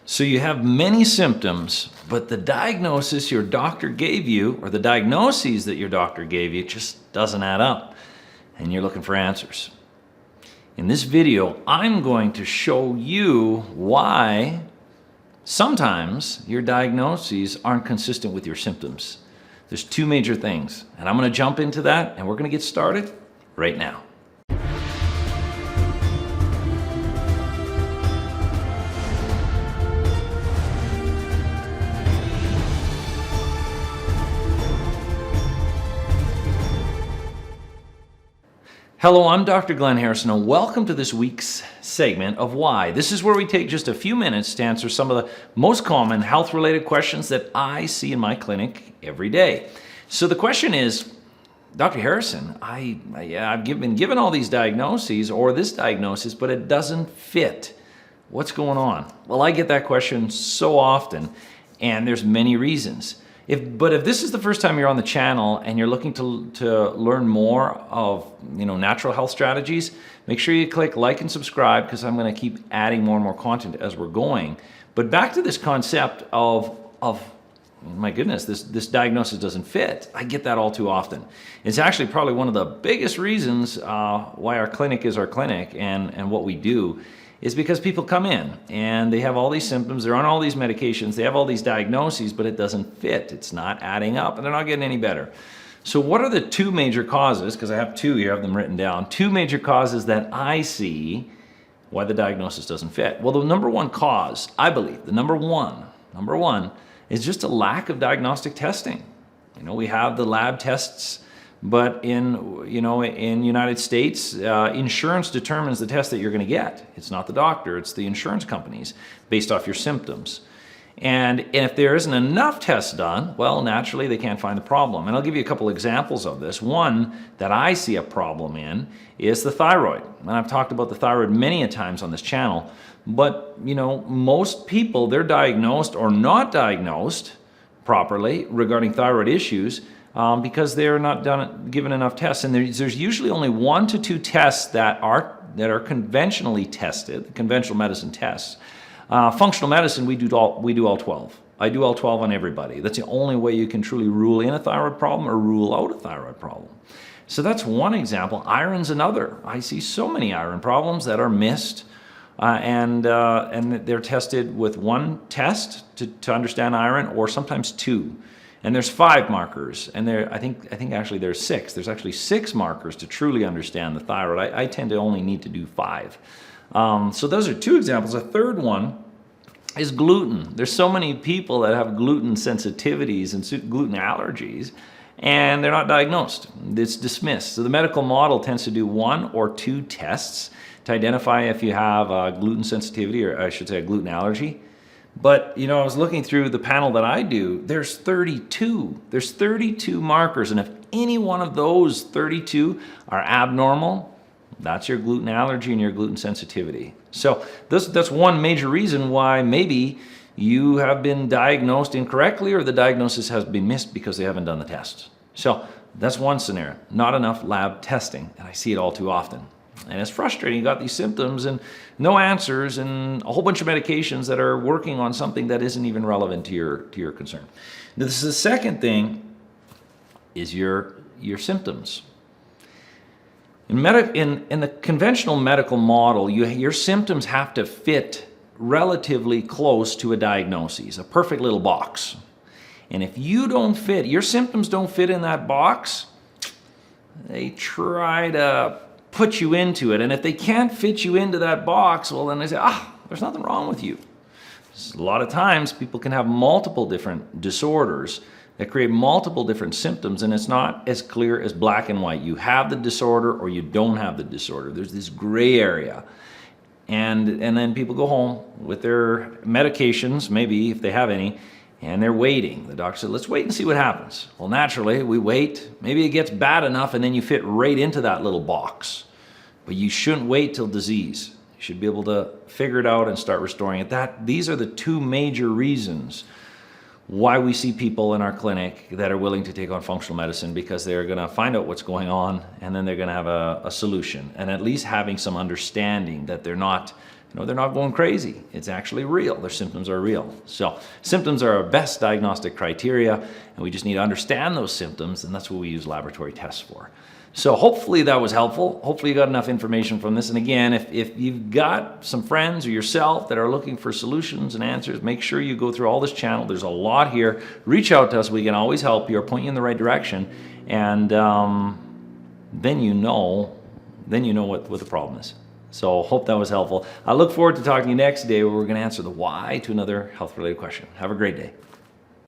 So you have many symptoms, but the diagnosis your doctor gave you, or the diagnoses that your doctor gave you, just doesn't add up, and you're looking for answers. In this video, I'm going to show you why sometimes your diagnoses aren't consistent with your symptoms. There's two major things, and I'm going to jump into that, and we're going to get started right now. Hello, I'm Dr. Glenn Harrison, and welcome to this week's segment of Why. This is where we take just a few minutes to answer some of the most common health-related questions that I see in my clinic every day. So the question is, Dr. Harrison, I've been given all these diagnoses or this diagnosis, but it doesn't fit. What's going on? Well, I get that question so often, and there's many reasons. But if this is the first time you're on the channel and you're looking to learn more of natural health strategies, make sure you click like and subscribe, because I'm going to keep adding more and more content as we're going. But back to this concept of my goodness, this diagnosis doesn't fit. I get that all too often. It's actually probably one of the biggest reasons why our clinic is our clinic and what we do. Is because people come in and they have all these symptoms, they're on all these medications, they have all these diagnoses, but it doesn't fit. It's not adding up, and they're not getting any better. So what are the two major causes, because I have two here, I have them written down, two major causes that I see why the diagnosis doesn't fit? Well, the number one cause, I believe, the number one is just a lack of diagnostic testing. We have the lab tests, but in United States, insurance determines the test that you're going to get. It's not the doctor, it's the insurance companies based off your symptoms. And if there isn't enough tests done, well, naturally they can't find the problem. And I'll give you a couple examples of this. One that I see a problem in is the thyroid. And I've talked about the thyroid many a times on this channel, but most people, they're diagnosed or not diagnosed properly regarding thyroid issues because they're not given enough tests. And there's usually only 1 to 2 tests that are conventionally tested, conventional medicine tests. Functional medicine, we do all 12. I do all 12 on everybody. That's the only way you can truly rule in a thyroid problem or rule out a thyroid problem. So that's one example. Iron's another. I see so many iron problems that are missed, and they're tested with one test to understand iron, or sometimes 2. And there's 5 markers, and I think actually there's 6. There's actually 6 markers to truly understand the thyroid. I tend to only need to do 5. So those are 2 examples. A third one is gluten. There's so many people that have gluten sensitivities and gluten allergies, and they're not diagnosed. It's dismissed. So the medical model tends to do 1 or 2 tests to identify if you have a gluten sensitivity, or I should say a gluten allergy. But, I was looking through the panel that I do, there's 32. There's 32 markers, and if any one of those 32 are abnormal, that's your gluten allergy and your gluten sensitivity. So that's one major reason why maybe you have been diagnosed incorrectly, or the diagnosis has been missed because they haven't done the test. So that's one scenario, not enough lab testing, and I see it all too often. And it's frustrating. You got these symptoms and no answers and a whole bunch of medications that are working on something that isn't even relevant to your concern. This is the second thing, is your symptoms. In the conventional medical model, your symptoms have to fit relatively close to a diagnosis, a perfect little box. And if you don't fit, your symptoms don't fit in that box, they try to put you into it. And if they can't fit you into that box, well, then they say, there's nothing wrong with you. A lot of times people can have multiple different disorders that create multiple different symptoms, and it's not as clear as black and white. You have the disorder or you don't have the disorder. There's this gray area. And then people go home with their medications, maybe if they have any, and they're waiting. The doctor said, let's wait and see what happens. Well, naturally, we wait. Maybe it gets bad enough, and then you fit right into that little box. But you shouldn't wait till disease. You should be able to figure it out and start restoring it. These are the 2 major reasons why we see people in our clinic that are willing to take on functional medicine, because they're going to find out what's going on, and then they're going to have a solution, and at least having some understanding that they're not they're not going crazy. It's actually real. Their symptoms are real. So symptoms are our best diagnostic criteria, and we just need to understand those symptoms, and that's what we use laboratory tests for. So hopefully that was helpful. Hopefully you got enough information from this. And again, if you've got some friends or yourself that are looking for solutions and answers, make sure you go through all this channel. There's a lot here. Reach out to us. We can always help you or point you in the right direction. And then you know what the problem is. So hope that was helpful. I look forward to talking to you next day where we're going to answer the why to another health-related question. Have a great day.